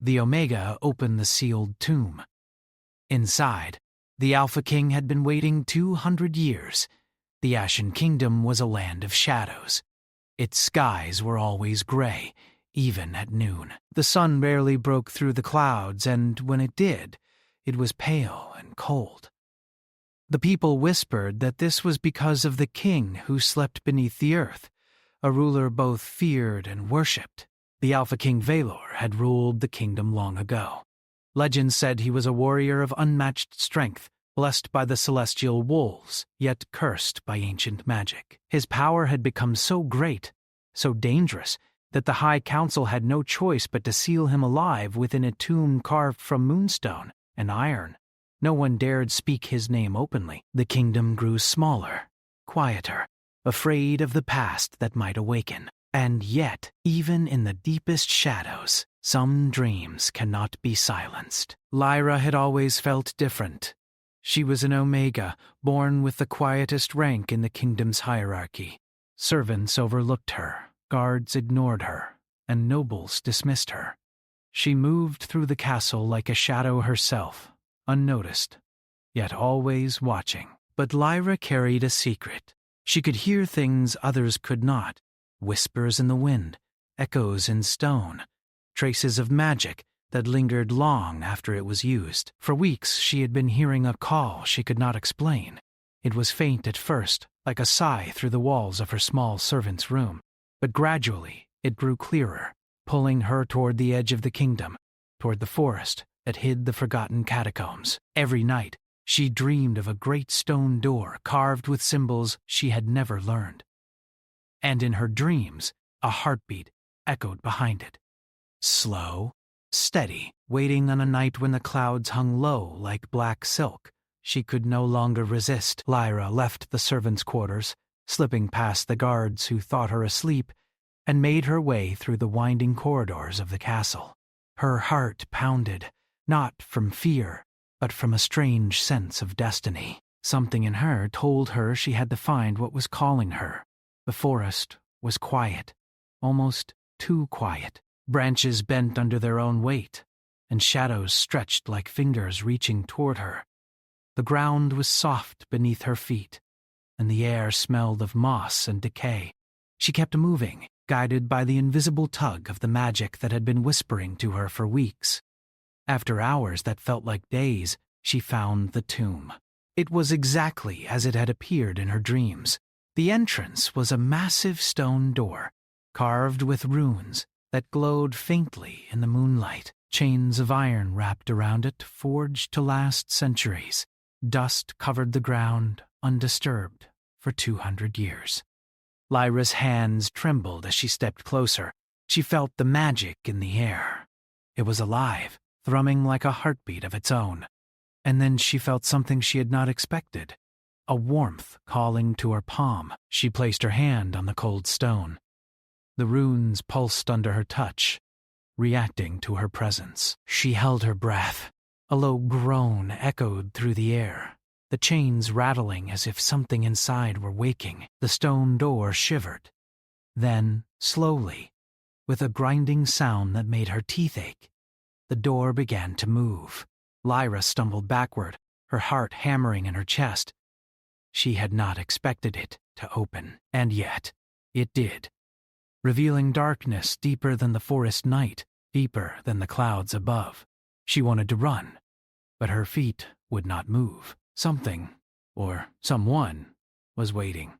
The Omega opened the sealed tomb. Inside, the Alpha King had been waiting 200 years. The Ashen Kingdom was a land of shadows. Its skies were always gray, even at noon. The sun rarely broke through the clouds, and when it did, it was pale and cold. The people whispered that this was because of the king who slept beneath the earth, a ruler both feared and worshipped. The Alpha King Valor had ruled the kingdom long ago. Legend said he was a warrior of unmatched strength, blessed by the celestial wolves, yet cursed by ancient magic. His power had become so great, so dangerous, that the High Council had no choice but to seal him alive within a tomb carved from moonstone and iron. No one dared speak his name openly. The kingdom grew smaller, quieter, afraid of the past that might awaken. And yet, even in the deepest shadows, some dreams cannot be silenced. Lyra had always felt different. She was an Omega, born with the quietest rank in the kingdom's hierarchy. Servants overlooked her, guards ignored her, and nobles dismissed her. She moved through the castle like a shadow herself, unnoticed, yet always watching. But Lyra carried a secret. She could hear things others could not. Whispers in the wind, echoes in stone, traces of magic that lingered long after it was used. For weeks she had been hearing a call she could not explain. It was faint at first, like a sigh through the walls of her small servant's room, but gradually it grew clearer, pulling her toward the edge of the kingdom, toward the forest that hid the forgotten catacombs. Every night she dreamed of a great stone door carved with symbols she had never learned. And in her dreams, a heartbeat echoed behind it. Slow, steady, waiting on a night when the clouds hung low like black silk. She could no longer resist. Lyra left the servants' quarters, slipping past the guards who thought her asleep, and made her way through the winding corridors of the castle. Her heart pounded, not from fear, but from a strange sense of destiny. Something in her told her she had to find what was calling her. The forest was quiet, almost too quiet. Branches bent under their own weight, and shadows stretched like fingers reaching toward her. The ground was soft beneath her feet, and the air smelled of moss and decay. She kept moving, guided by the invisible tug of the magic that had been whispering to her for weeks. After hours that felt like days, she found the tomb. It was exactly as it had appeared in her dreams. The entrance was a massive stone door, carved with runes that glowed faintly in the moonlight. Chains of iron wrapped around it, forged to last centuries. Dust covered the ground, undisturbed, for 200 years. Lyra's hands trembled as she stepped closer. She felt the magic in the air. It was alive, thrumming like a heartbeat of its own. And then she felt something she had not expected. A warmth calling to her palm. She placed her hand on the cold stone. The runes pulsed under her touch, reacting to her presence. She held her breath. A low groan echoed through the air, the chains rattling as if something inside were waking. The stone door shivered. Then, slowly, with a grinding sound that made her teeth ache, the door began to move. Lyra stumbled backward, her heart hammering in her chest. She had not expected it to open, and yet it did, revealing darkness deeper than the forest night, deeper than the clouds above. She wanted to run, but her feet would not move. Something, or someone, was waiting.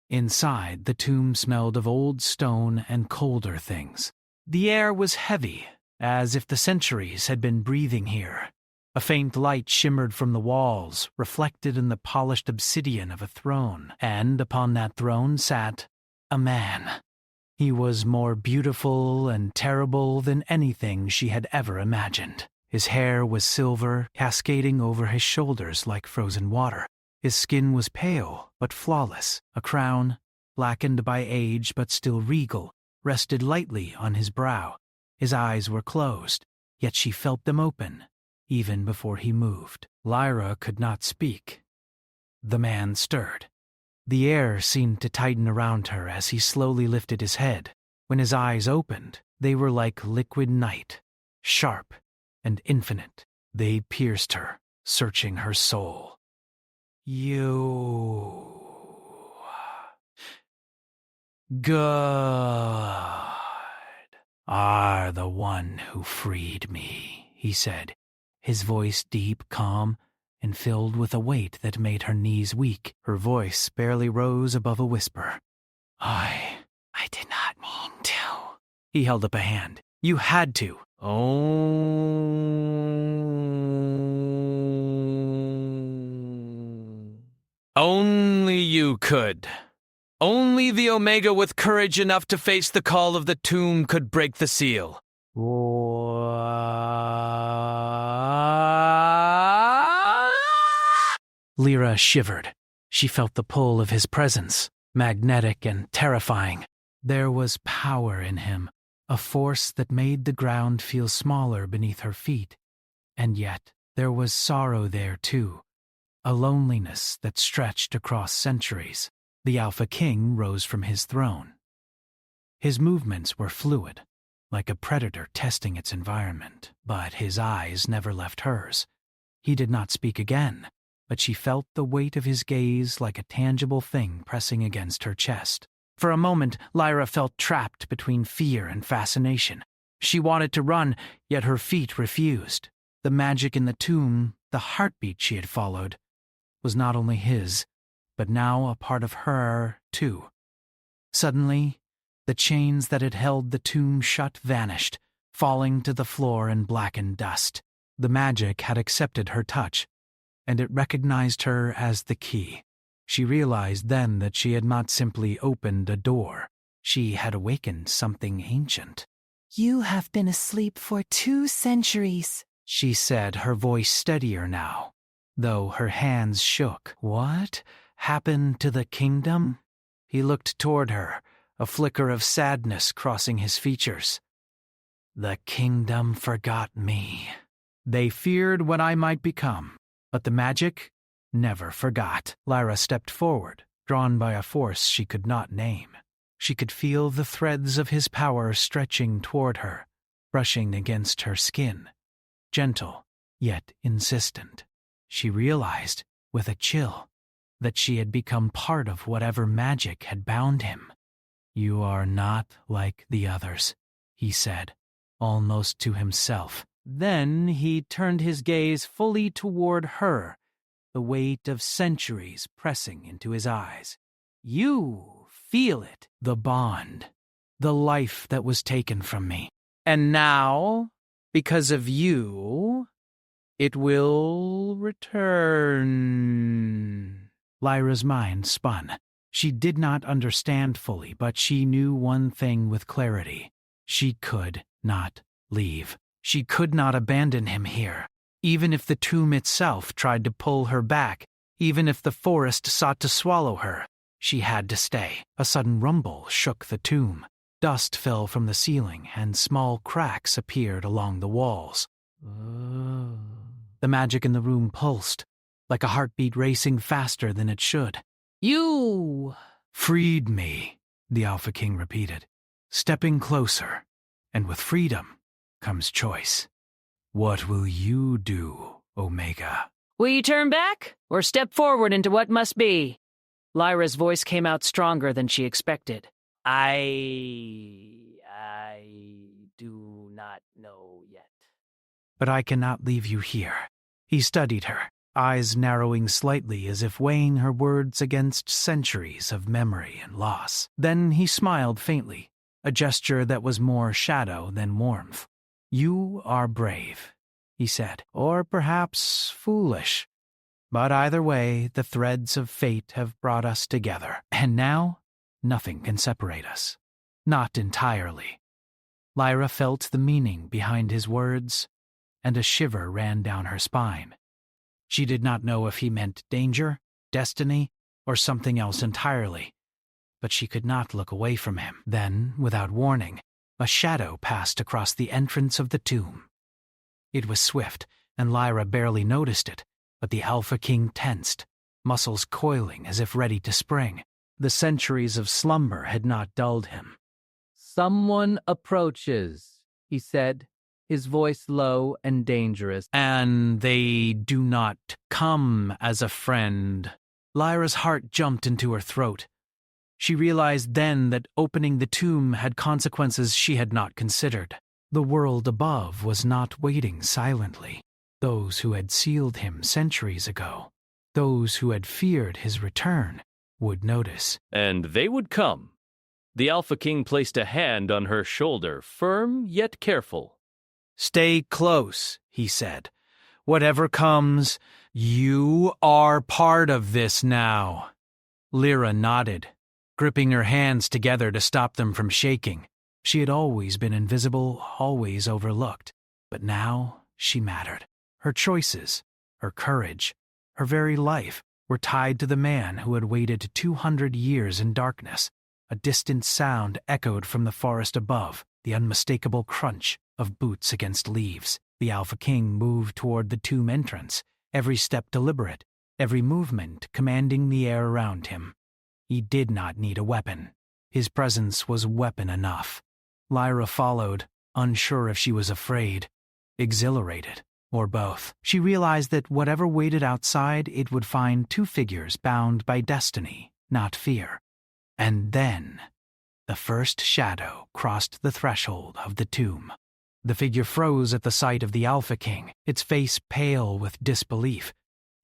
Inside, the tomb smelled of old stone and colder things. The air was heavy, as if the centuries had been breathing here. A faint light shimmered from the walls, reflected in the polished obsidian of a throne, and upon that throne sat a man. He was more beautiful and terrible than anything she had ever imagined. His hair was silver, cascading over his shoulders like frozen water. His skin was pale, but flawless. A crown, blackened by age but still regal, rested lightly on his brow. His eyes were closed, yet she felt them open, even before he moved. Lyra could not speak. The man stirred. The air seemed to tighten around her as he slowly lifted his head. When his eyes opened, they were like liquid night, sharp and infinite. They pierced her, searching her soul. You... good are the one who freed me, he said, his voice deep, calm, and filled with a weight that made her knees weak. Her voice barely rose above a whisper. I did not mean to. He held up a hand. You had to. Only you could. Only the Omega with courage enough to face the call of the tomb could break the seal. Lyra shivered. She felt the pull of his presence, magnetic and terrifying. There was power in him, a force that made the ground feel smaller beneath her feet. And yet, there was sorrow there too, a loneliness that stretched across centuries. The Alpha King rose from his throne. His movements were fluid, like a predator testing its environment, but his eyes never left hers. He did not speak again, but she felt the weight of his gaze like a tangible thing pressing against her chest. For a moment, Lyra felt trapped between fear and fascination. She wanted to run, yet her feet refused. The magic in the tomb, the heartbeat she had followed, was not only his, but now a part of her, too. Suddenly, the chains that had held the tomb shut vanished, falling to the floor in blackened dust. The magic had accepted her touch, and it recognized her as the key. She realized then that she had not simply opened a door. She had awakened something ancient. You have been asleep for 2 centuries, she said, her voice steadier now, though her hands shook. What happened to the kingdom? He looked toward her, a flicker of sadness crossing his features. The kingdom forgot me. They feared what I might become, but the magic never forgot. Lyra stepped forward, drawn by a force she could not name. She could feel the threads of his power stretching toward her, brushing against her skin, gentle yet insistent. She realized, with a chill, that she had become part of whatever magic had bound him. You are not like the others, he said, almost to himself. Then he turned his gaze fully toward her, the weight of centuries pressing into his eyes. You feel it, the bond, the life that was taken from me. And now, because of you, it will return. Lyra's mind spun. She did not understand fully, but she knew one thing with clarity. She could not leave. She could not abandon him here. Even if the tomb itself tried to pull her back, even if the forest sought to swallow her, she had to stay. A sudden rumble shook the tomb. Dust fell from the ceiling, and small cracks appeared along the walls. The magic in the room pulsed, like a heartbeat racing faster than it should. You freed me, the Alpha King repeated, stepping closer, and with freedom comes choice. What will you do, Omega? Will you turn back, or step forward into what must be? Lyra's voice came out stronger than she expected. I do not know yet. But I cannot leave you here. He studied her, eyes narrowing slightly as if weighing her words against centuries of memory and loss. Then he smiled faintly, a gesture that was more shadow than warmth. You are brave, he said, or perhaps foolish. But either way, the threads of fate have brought us together, and now nothing can separate us. Not entirely. Lyra felt the meaning behind his words, and a shiver ran down her spine. She did not know if he meant danger, destiny, or something else entirely, but she could not look away from him. Then, without warning, a shadow passed across the entrance of the tomb. It was swift, and Lyra barely noticed it, but the Alpha King tensed, muscles coiling as if ready to spring. The centuries of slumber had not dulled him. Someone approaches, he said, his voice low and dangerous. And they do not come as a friend. Lyra's heart jumped into her throat. She realized then that opening the tomb had consequences she had not considered. The world above was not waiting silently. Those who had sealed him centuries ago, those who had feared his return, would notice. And they would come. The Alpha King placed a hand on her shoulder, firm yet careful. "Stay close," he said. "Whatever comes, you are part of this now." Lyra nodded, gripping her hands together to stop them from shaking. She had always been invisible, always overlooked, but now she mattered. Her choices, her courage, her very life were tied to the man who had waited 200 years in darkness. A distant sound echoed from the forest above, the unmistakable crunch of boots against leaves. The Alpha King moved toward the tomb entrance, every step deliberate, every movement commanding the air around him. He did not need a weapon. His presence was weapon enough. Lyra followed, unsure if she was afraid, exhilarated, or both. She realized that whatever waited outside, it would find two figures bound by destiny, not fear. And then, the first shadow crossed the threshold of the tomb. The figure froze at the sight of the Alpha King, its face pale with disbelief.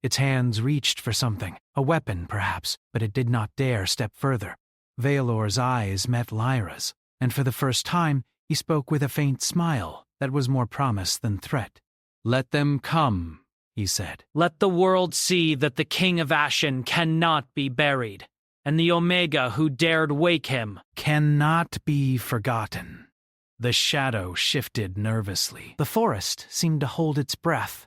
Its hands reached for something, a weapon perhaps, but it did not dare step further. Valor's eyes met Lyra's, and for the first time he spoke with a faint smile that was more promise than threat. "Let them come," he said. "Let the world see that the King of Ashen cannot be buried, and the Omega who dared wake him cannot be forgotten." The shadow shifted nervously. The forest seemed to hold its breath,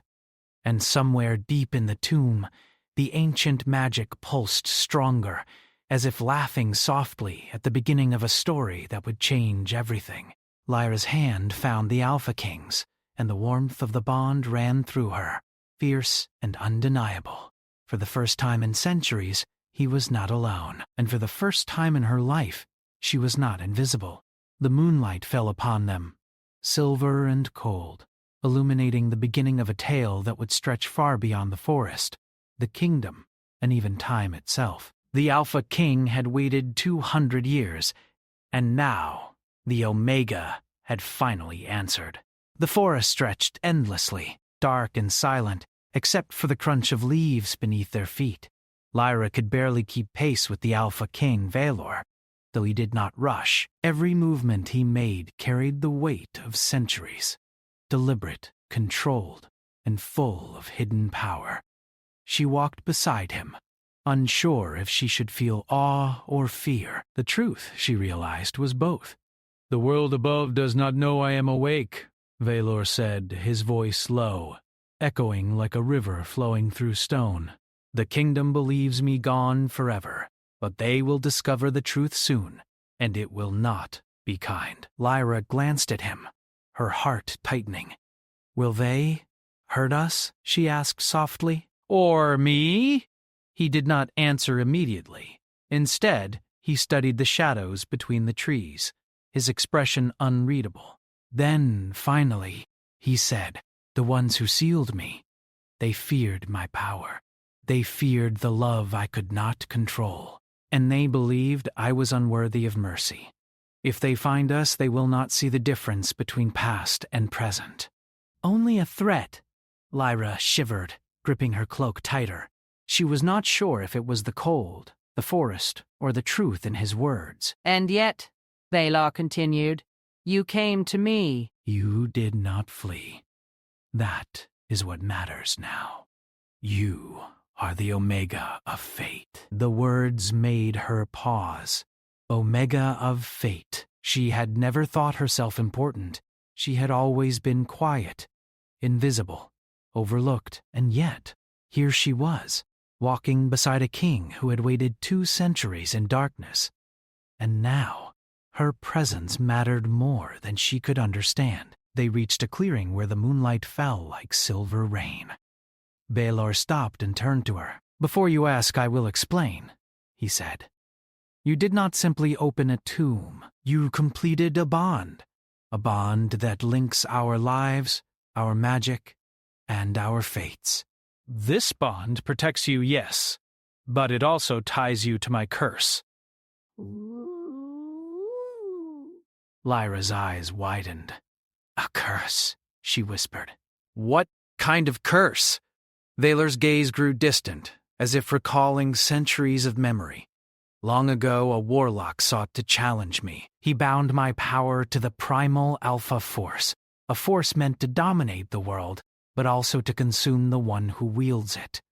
and somewhere deep in the tomb, the ancient magic pulsed stronger, as if laughing softly at the beginning of a story that would change everything. Lyra's hand found the Alpha King's, and the warmth of the bond ran through her, fierce and undeniable. For the first time in centuries, he was not alone, and for the first time in her life, she was not invisible. The moonlight fell upon them, silver and cold, illuminating the beginning of a tale that would stretch far beyond the forest, the kingdom, and even time itself. The Alpha King had waited 200 years, and now the Omega had finally answered. The forest stretched endlessly, dark and silent, except for the crunch of leaves beneath their feet. Lyra could barely keep pace with the Alpha King, Valor. Though he did not rush, every movement he made carried the weight of centuries, deliberate, controlled, and full of hidden power. She walked beside him, unsure if she should feel awe or fear. The truth, she realized, was both. "The world above does not know I am awake," Valor said, his voice low, echoing like a river flowing through stone. "The kingdom believes me gone forever, but they will discover the truth soon, and it will not be kind." Lyra glanced at him, her heart tightening. "Will they hurt us?" she asked softly. "Or me?" He did not answer immediately. Instead, he studied the shadows between the trees, his expression unreadable. "Then, finally," he said, "the ones who sealed me, they feared my power. They feared the love I could not control, and they believed I was unworthy of mercy. If they find us, they will not see the difference between past and present." "Only a threat." Lyra shivered, gripping her cloak tighter. She was not sure if it was the cold, the forest, or the truth in his words. "And yet," Valor continued, "you came to me." "You did not flee. That is what matters now. You are the Omega of Fate." The words made her pause. Omega of Fate. She had never thought herself important. She had always been quiet, invisible, overlooked, and yet, here she was, walking beside a king who had waited 2 centuries in darkness. And now, her presence mattered more than she could understand. They reached a clearing where the moonlight fell like silver rain. Valor stopped and turned to her. "Before you ask, I will explain," he said. "You did not simply open a tomb. You completed a bond. a bond that links our lives, our magic, and our fates. This bond protects you, yes, but it also ties you to my curse. Lyra's eyes widened. A curse, she whispered. What kind of curse? Vaylor's gaze grew distant, as if recalling centuries of memory. Long ago, a warlock sought to challenge me. He bound my power to the primal alpha force, a force meant to dominate the world, but also to consume the one who wields it.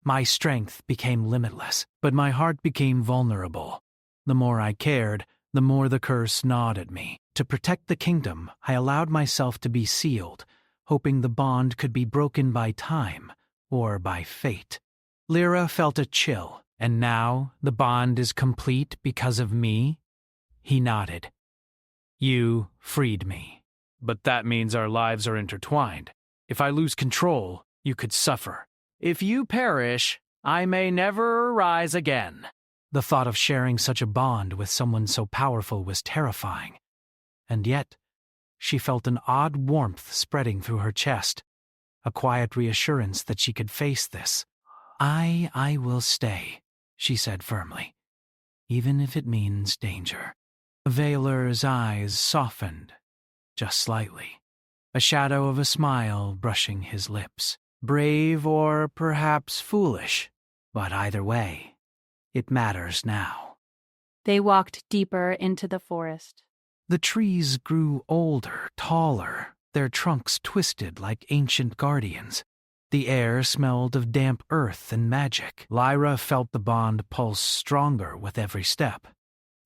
My strength became limitless, but my heart became vulnerable. The more I cared, the more the curse gnawed at me. To protect the kingdom, I allowed myself to be sealed, hoping the bond could be broken by time or by fate. Lyra felt a chill. And now the bond is complete because of me? He nodded. You freed me. But that means our lives are intertwined. If I lose control, you could suffer. If you perish, I may never arise again. The thought of sharing such a bond with someone so powerful was terrifying. And yet, she felt an odd warmth spreading through her chest, a quiet reassurance that she could face this. I will stay, she said firmly, even if it means danger. Vaylor's eyes softened, just slightly, a shadow of a smile brushing his lips. Brave or perhaps foolish, but either way, it matters now. They walked deeper into the forest. The trees grew older, taller, their trunks twisted like ancient guardians. The air smelled of damp earth and magic. Lyra felt the bond pulse stronger with every step.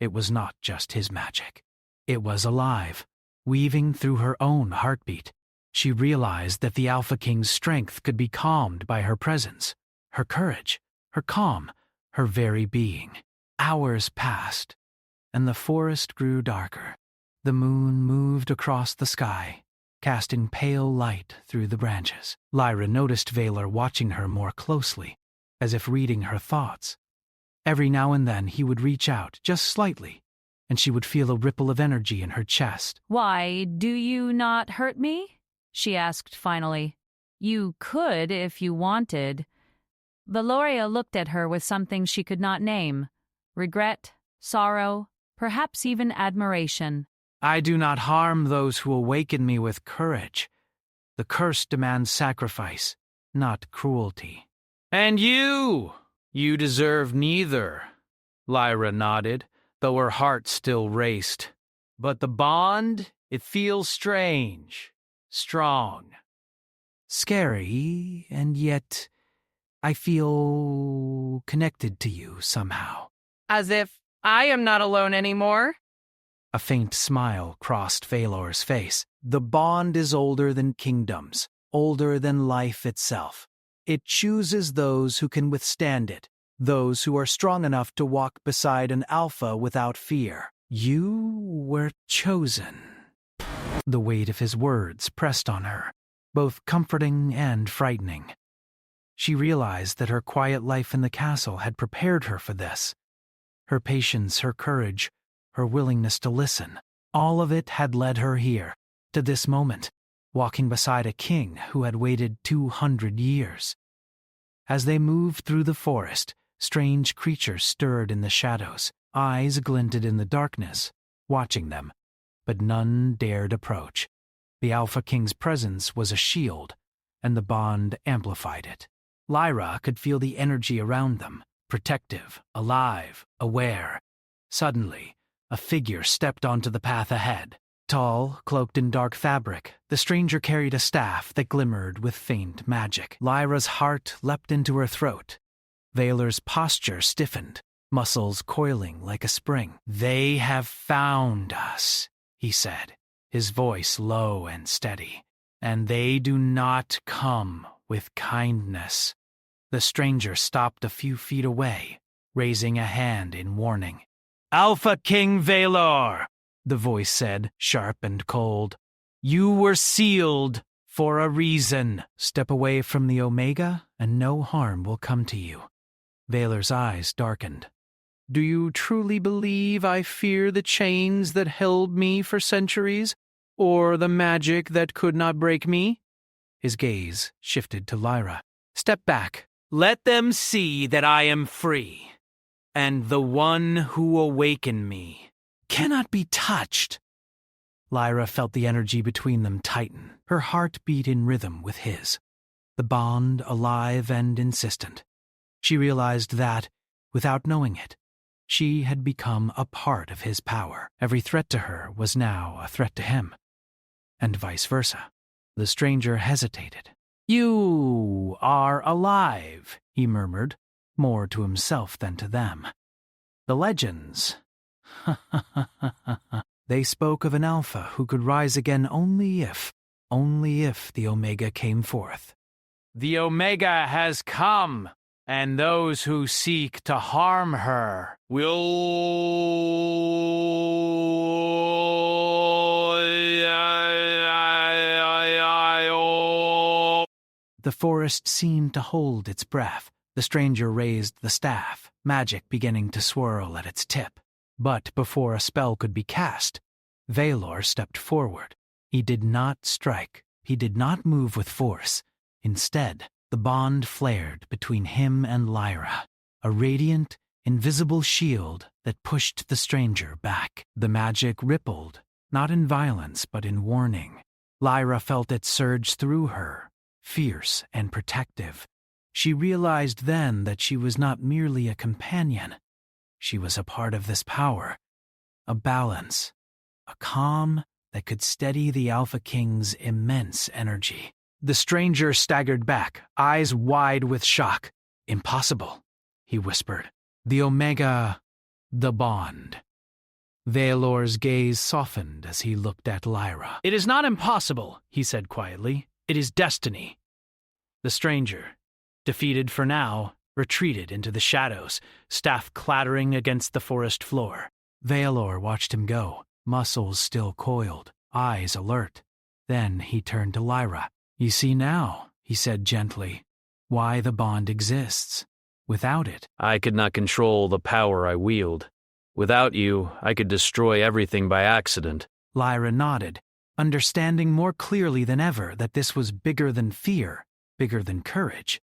It was not just his magic. It was alive, weaving through her own heartbeat. She realized that the Alpha King's strength could be calmed by her presence, her courage, her calm, her very being. Hours passed, and the forest grew darker. The moon moved across the sky, casting pale light through the branches. Lyra noticed Vaylor watching her more closely, as if reading her thoughts. Every now and then he would reach out, just slightly, and she would feel a ripple of energy in her chest. Why, do you not hurt me? She asked finally. You could if you wanted. Valoria looked at her with something she could not name. Regret, sorrow, perhaps even admiration. I do not harm those who awaken me with courage. The curse demands sacrifice, not cruelty. And you deserve neither, Lyra nodded, though her heart still raced. But the bond, it feels strange, strong. Scary, and yet I feel connected to you somehow. As if I am not alone anymore. A faint smile crossed Vaylor's face. The bond is older than kingdoms, older than life itself. It chooses those who can withstand it, those who are strong enough to walk beside an alpha without fear. You were chosen. The weight of his words pressed on her, both comforting and frightening. She realized that her quiet life in the castle had prepared her for this. Her patience, her courage, her willingness to listen, all of it had led her here, to this moment, walking beside a king who had waited 200 years. As they moved through the forest, strange creatures stirred in the shadows. Eyes glinted in the darkness, watching them, but none dared approach. The Alpha King's presence was a shield, and the bond amplified it. Lyra could feel the energy around them, protective, alive, aware. Suddenly, a figure stepped onto the path ahead. Tall, cloaked in dark fabric, the stranger carried a staff that glimmered with faint magic. Lyra's heart leapt into her throat. Vaylor's posture stiffened, muscles coiling like a spring. They have found us, he said, his voice low and steady. And they do not come with kindness. The stranger stopped a few feet away, raising a hand in warning. Alpha King Vaylor, the voice said, sharp and cold. You were sealed for a reason. Step away from the Omega, and no harm will come to you. Vaylor's eyes darkened. Do you truly believe I fear the chains that held me for centuries? Or the magic that could not break me? His gaze shifted to Lyra. Step back. Let them see that I am free, and the one who awakened me cannot be touched. Lyra felt the energy between them tighten. Her heart beat in rhythm with his, the bond alive and insistent. She realized that, without knowing it, she had become a part of his power. Every threat to her was now a threat to him, and vice versa. The stranger hesitated. You are alive, he murmured, more to himself than to them. The legends. They spoke of an alpha who could rise again only if the Omega came forth. The Omega has come, and those who seek to harm her The forest seemed to hold its breath. The stranger raised the staff, magic beginning to swirl at its tip. But before a spell could be cast, Valor stepped forward. He did not strike. He did not move with force. Instead, the bond flared between him and Lyra, a radiant, invisible shield that pushed the stranger back. The magic rippled, not in violence but in warning. Lyra felt it surge through her, fierce and protective. She realized then that she was not merely a companion. She was a part of this power, a balance, a calm that could steady the Alpha King's immense energy. The stranger staggered back, eyes wide with shock. Impossible, he whispered. The Omega, the bond. Valor's gaze softened as he looked at Lyra. It is not impossible, he said quietly. It is destiny. The stranger, defeated for now, retreated into the shadows, staff clattering against the forest floor. Valor watched him go, muscles still coiled, eyes alert. Then he turned to Lyra. You see now, he said gently, why the bond exists. Without it, I could not control the power I wield. Without you, I could destroy everything by accident. Lyra nodded, understanding more clearly than ever that this was bigger than fear, bigger than courage.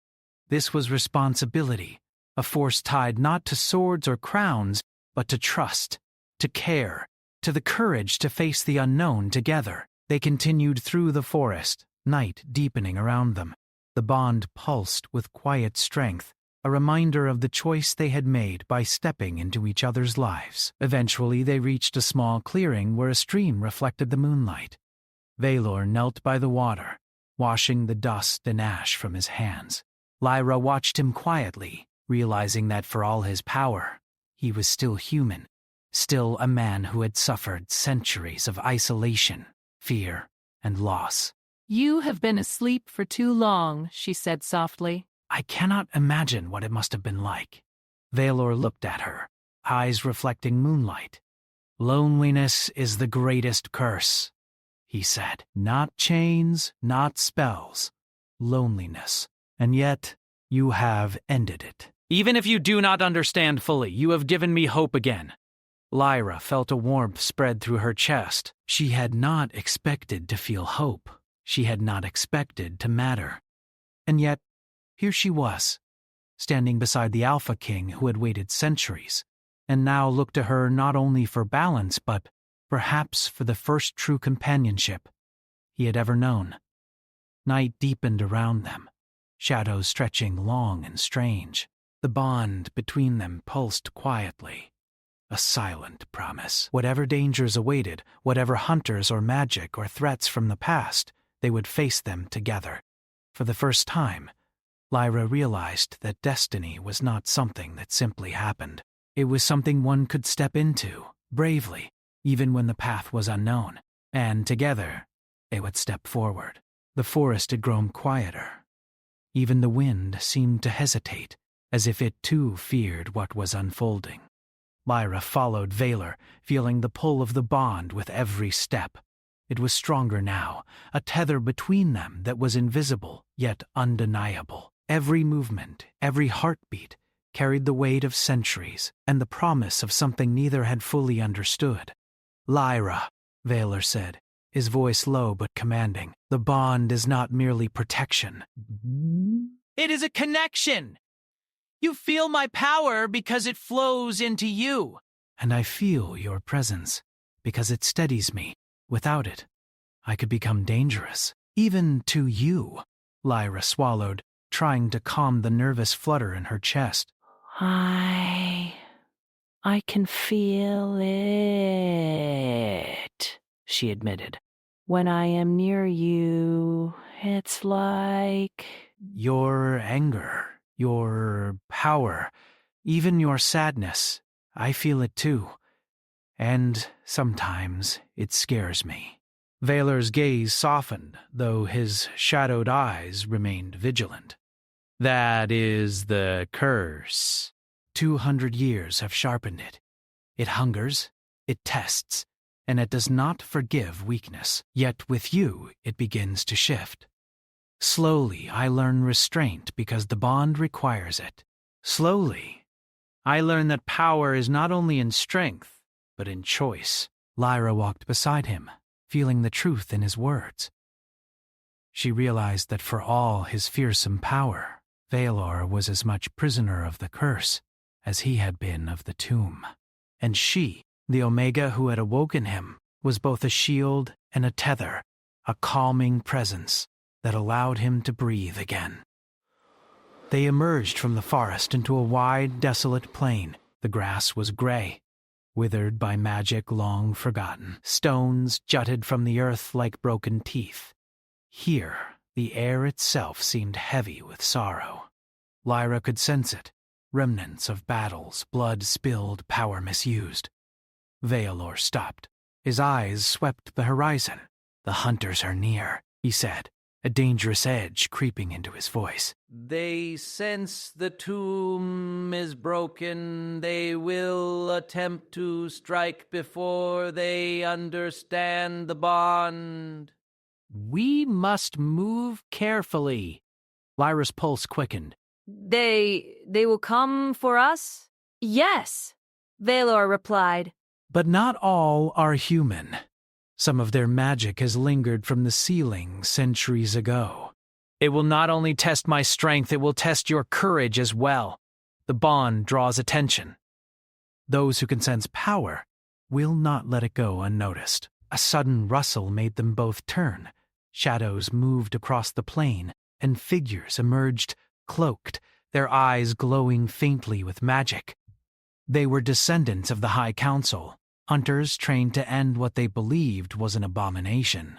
This was responsibility, a force tied not to swords or crowns, but to trust, to care, to the courage to face the unknown together. They continued through the forest, night deepening around them. The bond pulsed with quiet strength, a reminder of the choice they had made by stepping into each other's lives. Eventually they reached a small clearing where a stream reflected the moonlight. Valor knelt by the water, washing the dust and ash from his hands. Lyra watched him quietly, realizing that for all his power, he was still human, still a man who had suffered centuries of isolation, fear, and loss. You have been asleep for too long, she said softly. I cannot imagine what it must have been like. Valor looked at her, eyes reflecting moonlight. Loneliness is the greatest curse, he said. Not chains, not spells. Loneliness. And yet, you have ended it. Even if you do not understand fully, you have given me hope again. Lyra felt a warmth spread through her chest. She had not expected to feel hope. She had not expected to matter. And yet, here she was, standing beside the Alpha King who had waited centuries, and now looked to her not only for balance, but perhaps for the first true companionship he had ever known. Night deepened around them, shadows stretching long and strange. The bond between them pulsed quietly, a silent promise. Whatever dangers awaited, whatever hunters or magic or threats from the past, they would face them together. For the first time, Lyra realized that destiny was not something that simply happened. It was something one could step into, bravely, even when the path was unknown. And together, they would step forward. The forest had grown quieter. Even the wind seemed to hesitate, as if it too feared what was unfolding. Lyra followed Valor, feeling the pull of the bond with every step. It was stronger now, a tether between them that was invisible, yet undeniable. Every movement, every heartbeat, carried the weight of centuries and the promise of something neither had fully understood. Lyra, Valor said, his voice low but commanding. The bond is not merely protection. It is a connection. You feel my power because it flows into you. And I feel your presence because it steadies me. Without it, I could become dangerous. Even to you. Lyra swallowed, trying to calm the nervous flutter in her chest. I can feel it, she admitted. When I am near you, it's like... Your anger, your power, even your sadness, I feel it too. And sometimes it scares me. Valor's gaze softened, though his shadowed eyes remained vigilant. That is the curse. 200 years have sharpened it. It hungers, it tests, and it does not forgive weakness. Yet with you, it begins to shift. Slowly, I learn restraint because the bond requires it. Slowly, I learn that power is not only in strength, but in choice. Lyra walked beside him, feeling the truth in his words. She realized that for all his fearsome power, Valor was as much prisoner of the curse as he had been of the tomb. And she, the Omega who had awoken him, was both a shield and a tether, a calming presence that allowed him to breathe again. They emerged from the forest into a wide, desolate plain. The grass was gray, withered by magic long forgotten. Stones jutted from the earth like broken teeth. Here, the air itself seemed heavy with sorrow. Lyra could sense it, remnants of battles, blood spilled, power misused. Valor stopped. His eyes swept the horizon. The hunters are near, he said, a dangerous edge creeping into his voice. They sense the tomb is broken. They will attempt to strike before they understand the bond. We must move carefully. Lyra's pulse quickened. They will come for us? Yes, Valor replied. But not all are human. Some of their magic has lingered from the ceiling centuries ago. It will not only test my strength, it will test your courage as well. The bond draws attention. Those who can sense power will not let it go unnoticed. A sudden rustle made them both turn. Shadows moved across the plain, and figures emerged, cloaked, their eyes glowing faintly with magic. They were descendants of the High Council, hunters trained to end what they believed was an abomination.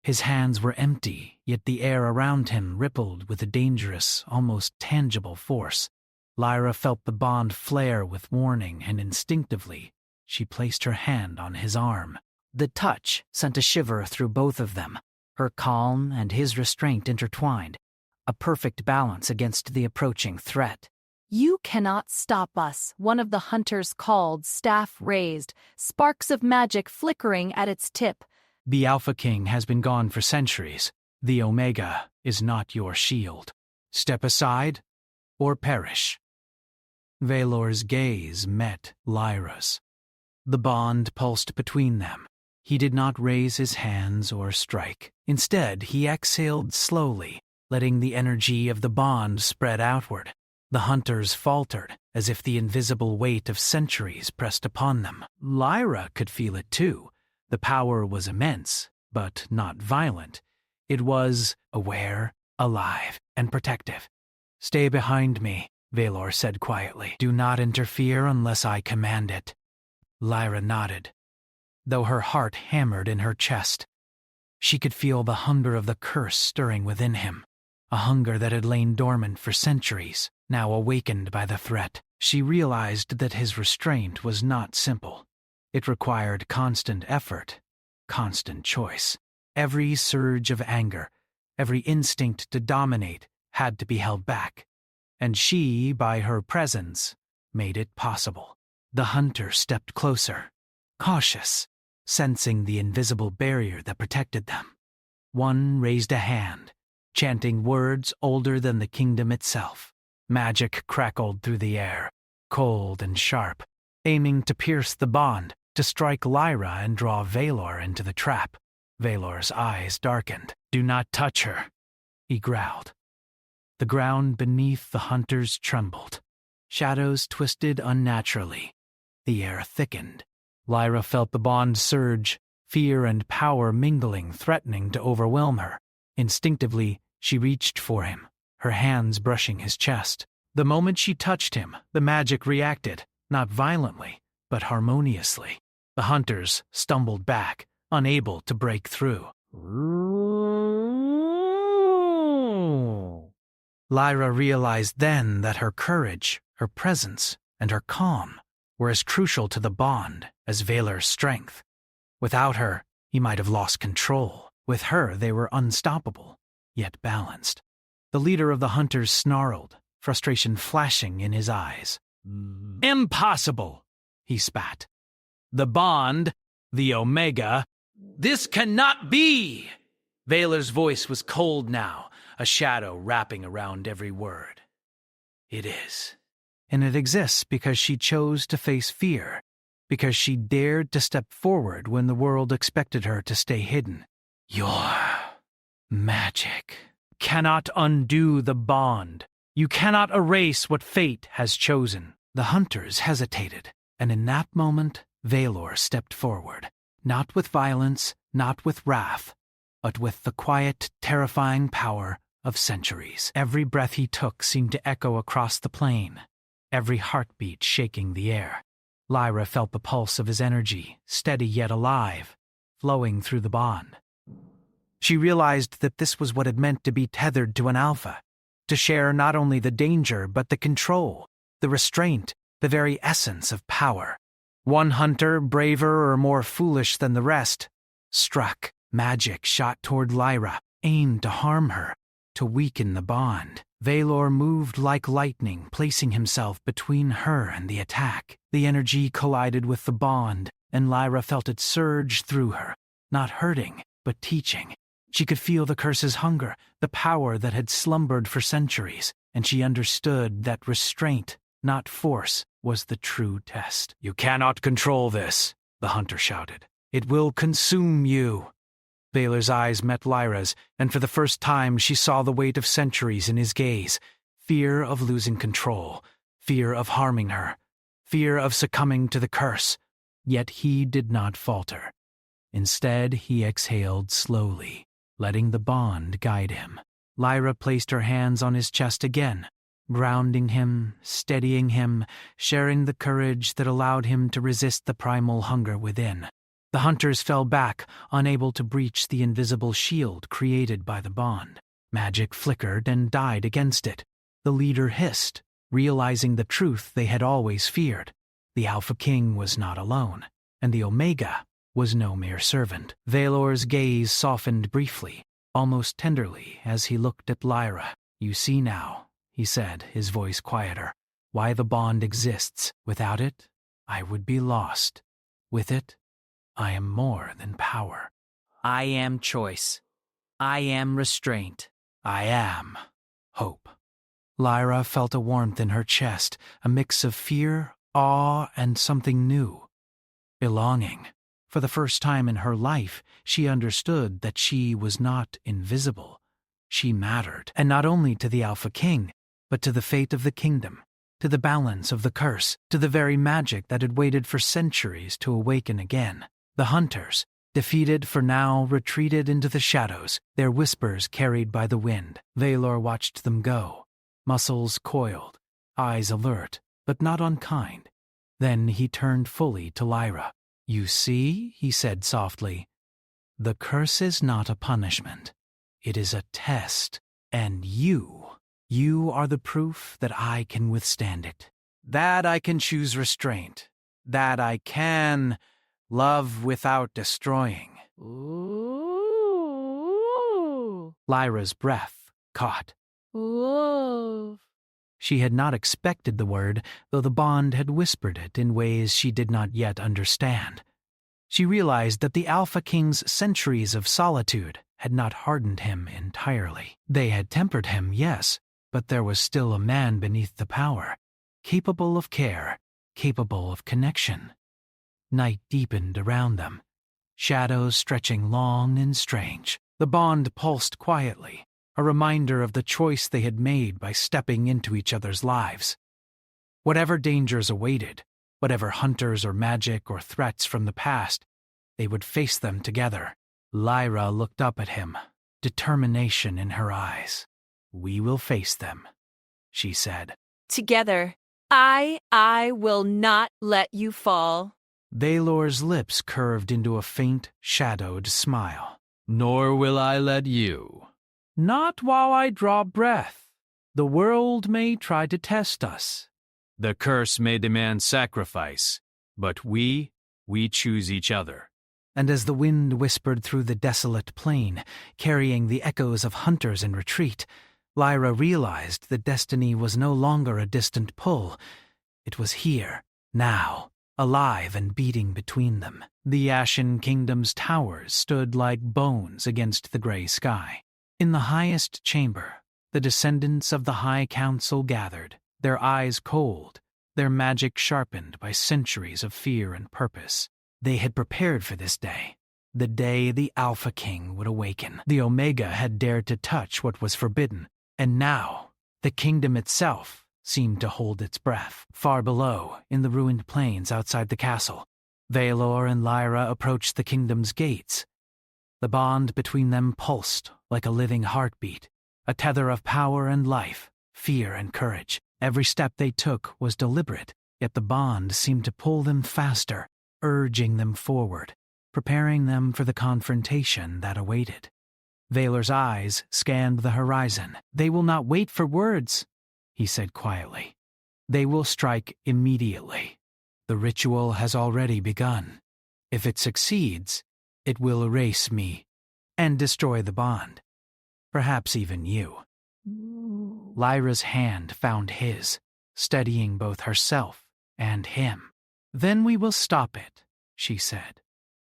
His hands were empty, yet the air around him rippled with a dangerous, almost tangible force. Lyra felt the bond flare with warning, and instinctively, she placed her hand on his arm. The touch sent a shiver through both of them, her calm and his restraint intertwined, a perfect balance against the approaching threat. You cannot stop us, one of the hunters called, staff raised, sparks of magic flickering at its tip. The Alpha King has been gone for centuries. The Omega is not your shield. Step aside or perish. Valor's gaze met Lyra's. The bond pulsed between them. He did not raise his hands or strike. Instead, he exhaled slowly, letting the energy of the bond spread outward. The hunters faltered, as if the invisible weight of centuries pressed upon them. Lyra could feel it too. The power was immense, but not violent. It was aware, alive, and protective. "Stay behind me," Valor said quietly. "Do not interfere unless I command it." Lyra nodded, though her heart hammered in her chest. She could feel the hunger of the curse stirring within him, a hunger that had lain dormant for centuries, now awakened by the threat. She realized that his restraint was not simple. It required constant effort, constant choice. Every surge of anger, every instinct to dominate had to be held back, and she, by her presence, made it possible. The hunter stepped closer, cautious, sensing the invisible barrier that protected them. One raised a hand, chanting words older than the kingdom itself. Magic crackled through the air, cold and sharp, aiming to pierce the bond, to strike Lyra and draw Valor into the trap. Valor's eyes darkened. "Do not touch her," he growled. The ground beneath the hunters trembled. Shadows twisted unnaturally. The air thickened. Lyra felt the bond surge, fear and power mingling, threatening to overwhelm her. Instinctively, she reached for him, her hands brushing his chest. The moment she touched him, the magic reacted, not violently, but harmoniously. The hunters stumbled back, unable to break through. Lyra realized then that her courage, her presence, and her calm were as crucial to the bond as Valor's strength. Without her, he might have lost control. With her, they were unstoppable, yet balanced. The leader of the hunters snarled, frustration flashing in his eyes. "Impossible!" he spat. "The bond, the Omega, this cannot be!" Valor's voice was cold now, a shadow wrapping around every word. "It is. And it exists because she chose to face fear, because she dared to step forward when the world expected her to stay hidden. Your magic cannot undo the bond. You cannot erase what fate has chosen." The hunters hesitated, and in that moment, Valor stepped forward, not with violence, not with wrath, but with the quiet, terrifying power of centuries. Every breath he took seemed to echo across the plain, every heartbeat shaking the air. Lyra felt the pulse of his energy, steady yet alive, flowing through the bond. She realized that this was what it meant to be tethered to an alpha, to share not only the danger but the control, the restraint, the very essence of power. One hunter, braver or more foolish than the rest, struck. Magic shot toward Lyra, aimed to harm her, to weaken the bond. Valor moved like lightning, placing himself between her and the attack. The energy collided with the bond, and Lyra felt it surge through her, not hurting, but teaching. She could feel the curse's hunger, the power that had slumbered for centuries, and she understood that restraint, not force, was the true test. "You cannot control this," the hunter shouted. "It will consume you." Valor's eyes met Lyra's, and for the first time she saw the weight of centuries in his gaze. Fear of losing control, fear of harming her, fear of succumbing to the curse. Yet he did not falter. Instead, he exhaled slowly, letting the bond guide him. Lyra placed her hands on his chest again, grounding him, steadying him, sharing the courage that allowed him to resist the primal hunger within. The hunters fell back, unable to breach the invisible shield created by the bond. Magic flickered and died against it. The leader hissed, realizing the truth they had always feared. The Alpha King was not alone, and the Omega was no mere servant. Valor's gaze softened briefly, almost tenderly, as he looked at Lyra. "You see now," he said, his voice quieter, "why the bond exists. Without it, I would be lost. With it, I am more than power. I am choice. I am restraint. I am hope." Lyra felt a warmth in her chest, a mix of fear, awe, and something new. Belonging. For the first time in her life, she understood that she was not invisible. She mattered, and not only to the Alpha King, but to the fate of the kingdom, to the balance of the curse, to the very magic that had waited for centuries to awaken again. The hunters, defeated for now, retreated into the shadows, their whispers carried by the wind. Valor watched them go, muscles coiled, eyes alert, but not unkind. Then he turned fully to Lyra. "You see," he said softly, "the curse is not a punishment. It is a test, and you are the proof that I can withstand it. That I can choose restraint. That I can love without destroying." Ooh. Lyra's breath caught. Love. She had not expected the word, though the bond had whispered it in ways she did not yet understand. She realized that the Alpha King's centuries of solitude had not hardened him entirely. They had tempered him, yes, but there was still a man beneath the power, capable of care, capable of connection. Night deepened around them. shadows stretching long and strange. The bond pulsed quietly, a reminder of the choice they had made by stepping into each other's lives. Whatever dangers awaited, whatever hunters or magic or threats from the past, they would face them together. Lyra looked up at him, determination in her eyes. "We will face them," she said. Together, I will not let you fall. Valor's lips curved into a faint, shadowed smile. Nor will I let you. Not while I draw breath. The world may try to test us. The curse may demand sacrifice, but we choose each other. And as the wind whispered through the desolate plain, carrying the echoes of hunters in retreat, Lyra realized that destiny was no longer a distant pull. It was here, now, alive and beating between them. The Ashen Kingdom's towers stood like bones against the gray sky. In the highest chamber, the descendants of the High Council gathered, their eyes cold, their magic sharpened by centuries of fear and purpose. They had prepared for this day, the day the Alpha King would awaken. The Omega had dared to touch what was forbidden, and now the kingdom itself seemed to hold its breath. Far below, in the ruined plains outside the castle, Valor and Lyra approached the kingdom's gates. The bond between them pulsed like a living heartbeat, a tether of power and life, fear and courage. Every step they took was deliberate, yet the bond seemed to pull them faster, urging them forward, preparing them for the confrontation that awaited. Valor's eyes scanned the horizon. "They will not wait for words," he said quietly. "They will strike immediately. The ritual has already begun. If it succeeds, it will erase me and destroy the bond. Perhaps even you." Lyra's hand found his, steadying both herself and him. "Then we will stop it," she said.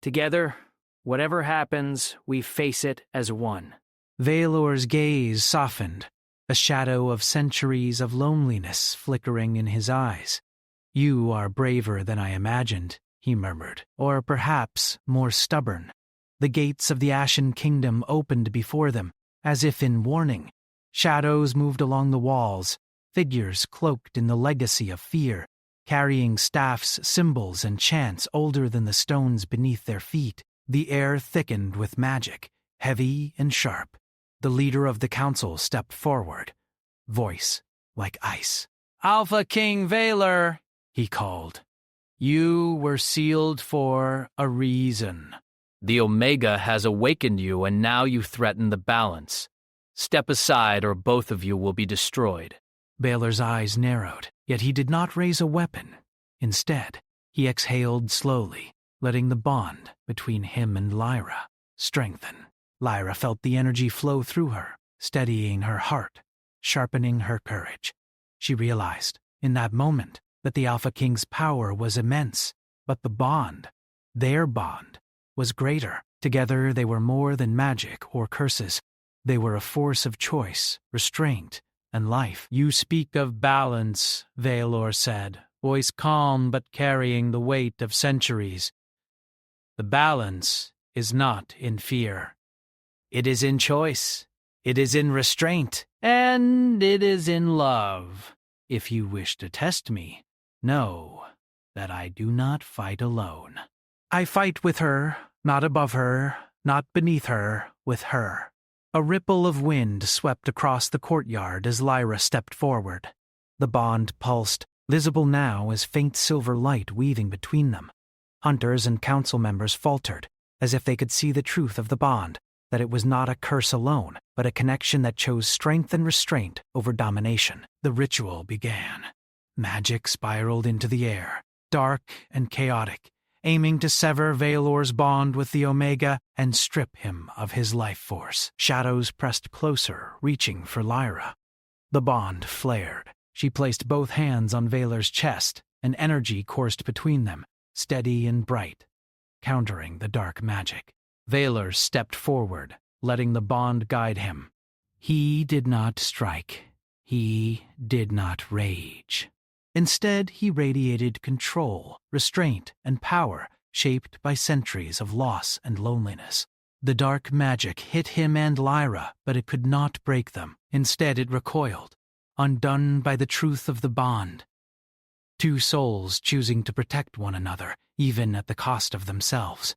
Together, whatever happens, we face it as one. Valor's gaze softened, a shadow of centuries of loneliness flickering in his eyes. "You are braver than I imagined," he murmured, "or perhaps more stubborn." The gates of the Ashen Kingdom opened before them, as if in warning. Shadows moved along the walls, figures cloaked in the legacy of fear, carrying staffs, symbols, and chants older than the stones beneath their feet. The air thickened with magic, heavy and sharp. The leader of the council stepped forward, voice like ice. "Alpha King Valor," he called. "You were sealed for a reason." The Omega has awakened you, and now you threaten the balance. Step aside, or both of you will be destroyed. Valor's eyes narrowed, yet he did not raise a weapon. Instead, he exhaled slowly, letting the bond between him and Lyra strengthen. Lyra felt the energy flow through her, steadying her heart, sharpening her courage. She realized, in that moment, that the Alpha King's power was immense, but the bond, their bond, was greater. Together they were more than magic or curses. They were a force of choice, restraint, and life. "You speak of balance," Valor said, voice calm but carrying the weight of centuries. "The balance is not in fear. It is in choice. It is in restraint. And it is in love. If you wish to test me, know that I do not fight alone. I fight with her, not above her, not beneath her, with her." A ripple of wind swept across the courtyard as Lyra stepped forward. The bond pulsed, visible now as faint silver light weaving between them. Hunters and council members faltered, as if they could see the truth of the bond, that it was not a curse alone, but a connection that chose strength and restraint over domination. The ritual began. Magic spiraled into the air, dark and chaotic, aiming to sever Valor's bond with the Omega and strip him of his life force. Shadows pressed closer, reaching for Lyra. The bond flared. She placed both hands on Valor's chest, and energy coursed between them, steady and bright, countering the dark magic. Valor stepped forward, letting the bond guide him. He did not strike. He did not rage. Instead, he radiated control, restraint, and power, shaped by centuries of loss and loneliness. The dark magic hit him and Lyra, but it could not break them. Instead, it recoiled, undone by the truth of the bond. Two souls choosing to protect one another, even at the cost of themselves.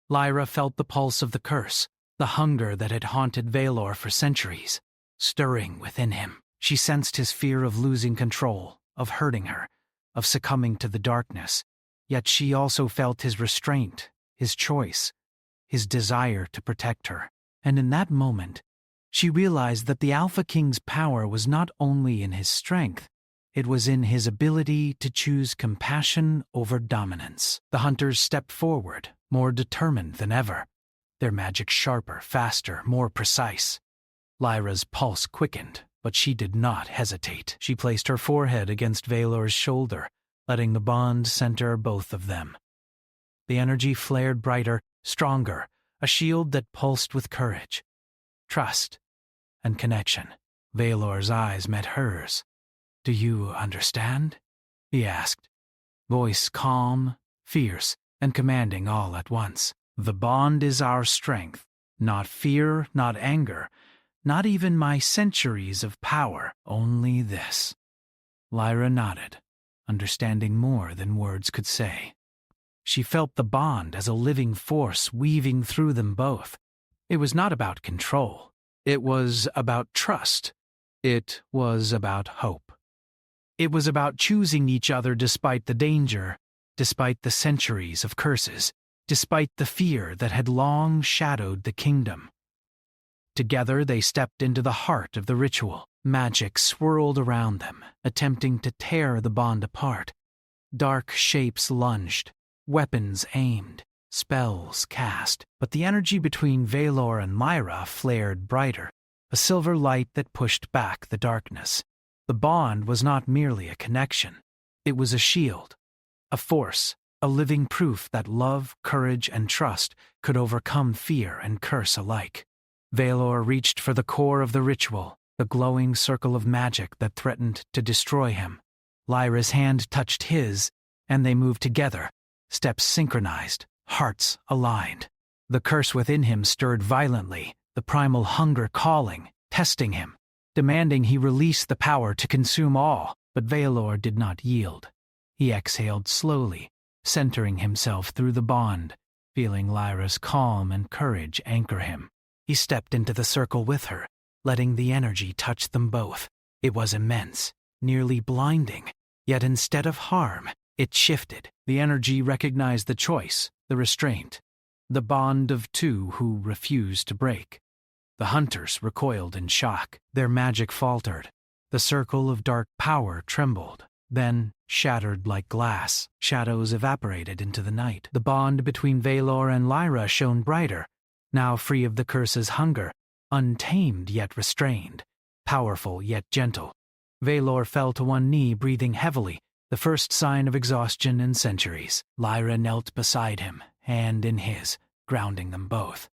Lyra felt the pulse of the curse, the hunger that had haunted Velor for centuries, stirring within him. She sensed his fear of losing control, of hurting her, of succumbing to the darkness. Yet she also felt his restraint, his choice, his desire to protect her. And in that moment, she realized that the Alpha King's power was not only in his strength, it was in his ability to choose compassion over dominance. The hunters stepped forward, more determined than ever, their magic sharper, faster, more precise. Lyra's pulse quickened, but she did not hesitate. She placed her forehead against Velor's shoulder, letting the bond center both of them. The energy flared brighter, stronger, a shield that pulsed with courage, trust, and connection. Velor's eyes met hers. "Do you understand?" he asked, voice calm, fierce, and commanding all at once. "The bond is our strength, not fear, not anger, not even my centuries of power, only this." Lyra nodded, understanding more than words could say. She felt the bond as a living force weaving through them both. It was not about control. It was about trust. It was about hope. It was about choosing each other despite the danger, despite the centuries of curses, despite the fear that had long shadowed the kingdom. Together they stepped into the heart of the ritual. Magic swirled around them, attempting to tear the bond apart. Dark shapes lunged, weapons aimed, spells cast, but the energy between Velor and Lyra flared brighter, a silver light that pushed back the darkness. The bond was not merely a connection. It was a shield, a force, a living proof that love, courage, and trust could overcome fear and curse alike. Velor reached for the core of the ritual, the glowing circle of magic that threatened to destroy him. Lyra's hand touched his, and they moved together, steps synchronized, hearts aligned. The curse within him stirred violently, the primal hunger calling, testing him, demanding he release the power to consume all, but Velor did not yield. He exhaled slowly, centering himself through the bond, feeling Lyra's calm and courage anchor him. He stepped into the circle with her, letting the energy touch them both. It was immense, nearly blinding, yet instead of harm, it shifted. The energy recognized the choice, the restraint, the bond of two who refused to break. The hunters recoiled in shock. Their magic faltered. The circle of dark power trembled, then shattered like glass. Shadows evaporated into the night. The bond between Velor and Lyra shone brighter, now free of the curse's hunger, untamed yet restrained, powerful yet gentle. Velor fell to one knee, breathing heavily, the first sign of exhaustion in centuries. Lyra knelt beside him, hand in his, grounding them both.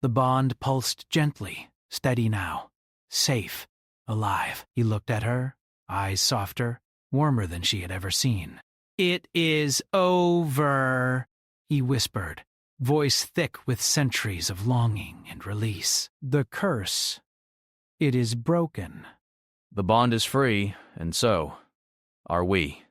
The bond pulsed gently, steady now, safe, alive. He looked at her, eyes softer, warmer than she had ever seen. "It is over," he whispered, voice thick with centuries of longing and release. "The curse, it is broken." The bond is free, and so are we.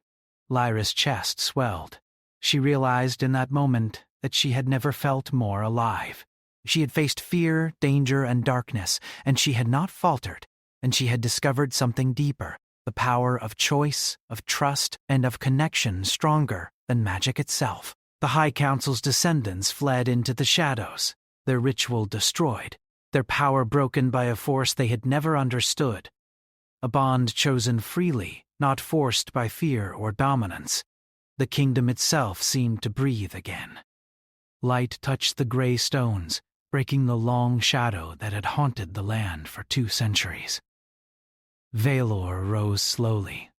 Lyra's chest swelled. She realized in that moment that she had never felt more alive. She had faced fear, danger, and darkness, and she had not faltered, and she had discovered something deeper, the power of choice, of trust, and of connection stronger than magic itself. The High Council's descendants fled into the shadows, their ritual destroyed, their power broken by a force they had never understood. A bond chosen freely, not forced by fear or dominance. The kingdom itself seemed to breathe again. Light touched the gray stones, breaking the long shadow that had haunted the land for 2 centuries. Velor rose slowly,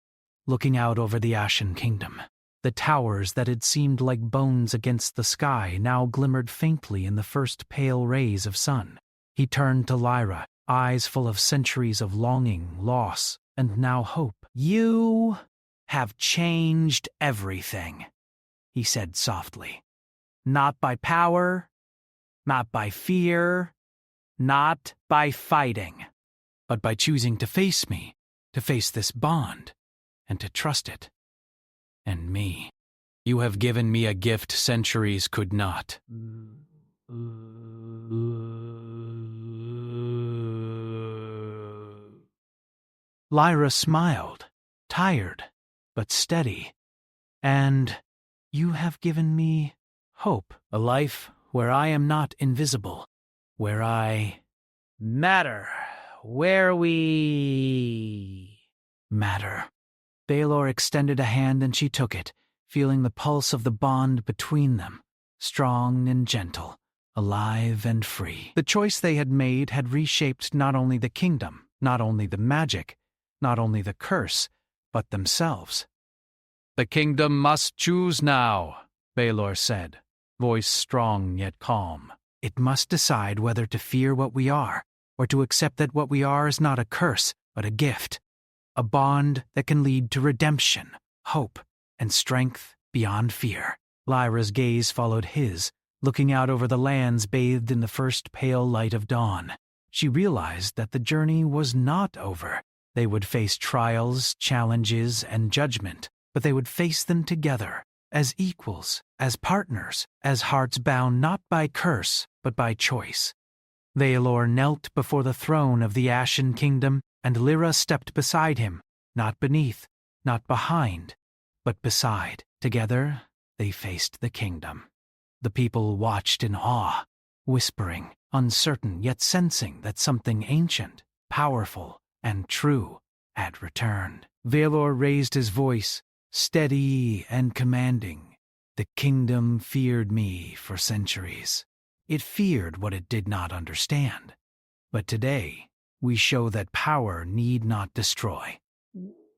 looking out over the Ashen Kingdom. The towers that had seemed like bones against the sky now glimmered faintly in the first pale rays of sun. He turned to Lyra, eyes full of centuries of longing, loss, and now hope. "You have changed everything," he said softly. Not by power, not by fear, not by fighting, but by choosing to face me, to face this bond, and to trust it. And me. You have given me a gift centuries could not. Lyra smiled, tired, but steady. And you have given me hope, a life where I am not invisible, where I matter, where we matter. Baelor extended a hand and she took it, feeling the pulse of the bond between them, strong and gentle, alive and free. The choice they had made had reshaped not only the kingdom, not only the magic, not only the curse, but themselves. The kingdom must choose now, Baelor said, voice strong yet calm. It must decide whether to fear what we are, or to accept that what we are is not a curse, but a gift. A bond that can lead to redemption, hope, and strength beyond fear. Lyra's gaze followed his, looking out over the lands bathed in the first pale light of dawn. She realized that the journey was not over. They would face trials, challenges, and judgment, but they would face them together, as equals, as partners, as hearts bound not by curse, but by choice. Baelor knelt before the throne of the Ashen Kingdom, and Lyra stepped beside him, not beneath, not behind, but beside. Together, they faced the kingdom. The people watched in awe, whispering, uncertain yet sensing that something ancient, powerful, and true had returned. Baelor raised his voice, steady and commanding. The kingdom feared me for centuries. It feared what it did not understand. But today, we show that power need not destroy.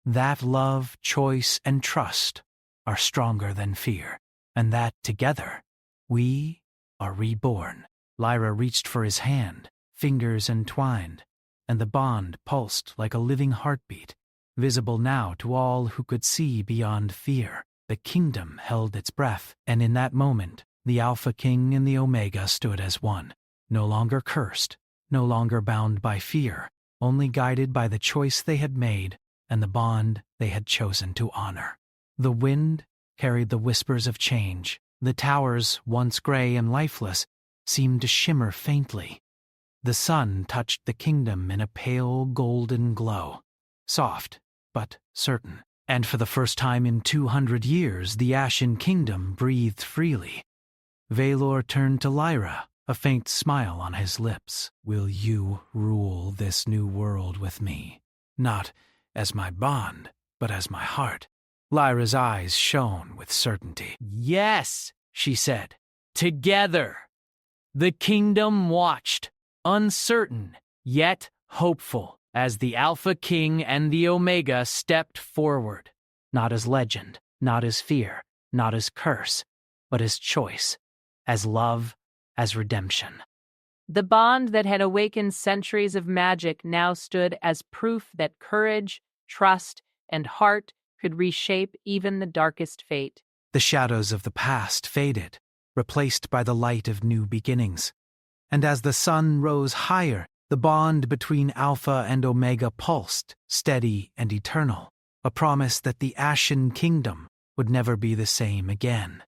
That love, choice, and trust are stronger than fear, and that together, we are reborn. Lyra reached for his hand, fingers entwined, and the bond pulsed like a living heartbeat, visible now to all who could see beyond fear. The kingdom held its breath, and in that moment, the Alpha King and the Omega stood as one, no longer cursed, no longer bound by fear, only guided by the choice they had made and the bond they had chosen to honor. The wind carried the whispers of change. The towers, once gray and lifeless, seemed to shimmer faintly. The sun touched the kingdom in a pale golden glow, soft but certain. And for the first time in 200 years, the Ashen Kingdom breathed freely. Baelor turned to Lyra, a faint smile on his lips. Will you rule this new world with me? Not as my bond, but as my heart. Lyra's eyes shone with certainty. Yes, she said. Together. The kingdom watched, uncertain, yet hopeful, as the Alpha King and the Omega stepped forward, not as legend, not as fear, not as curse, but as choice, as love, as redemption. The bond that had awakened centuries of magic now stood as proof that courage, trust, and heart could reshape even the darkest fate. The shadows of the past faded, replaced by the light of new beginnings. And as the sun rose higher, the bond between Alpha and Omega pulsed, steady and eternal, a promise that the Ashen Kingdom would never be the same again.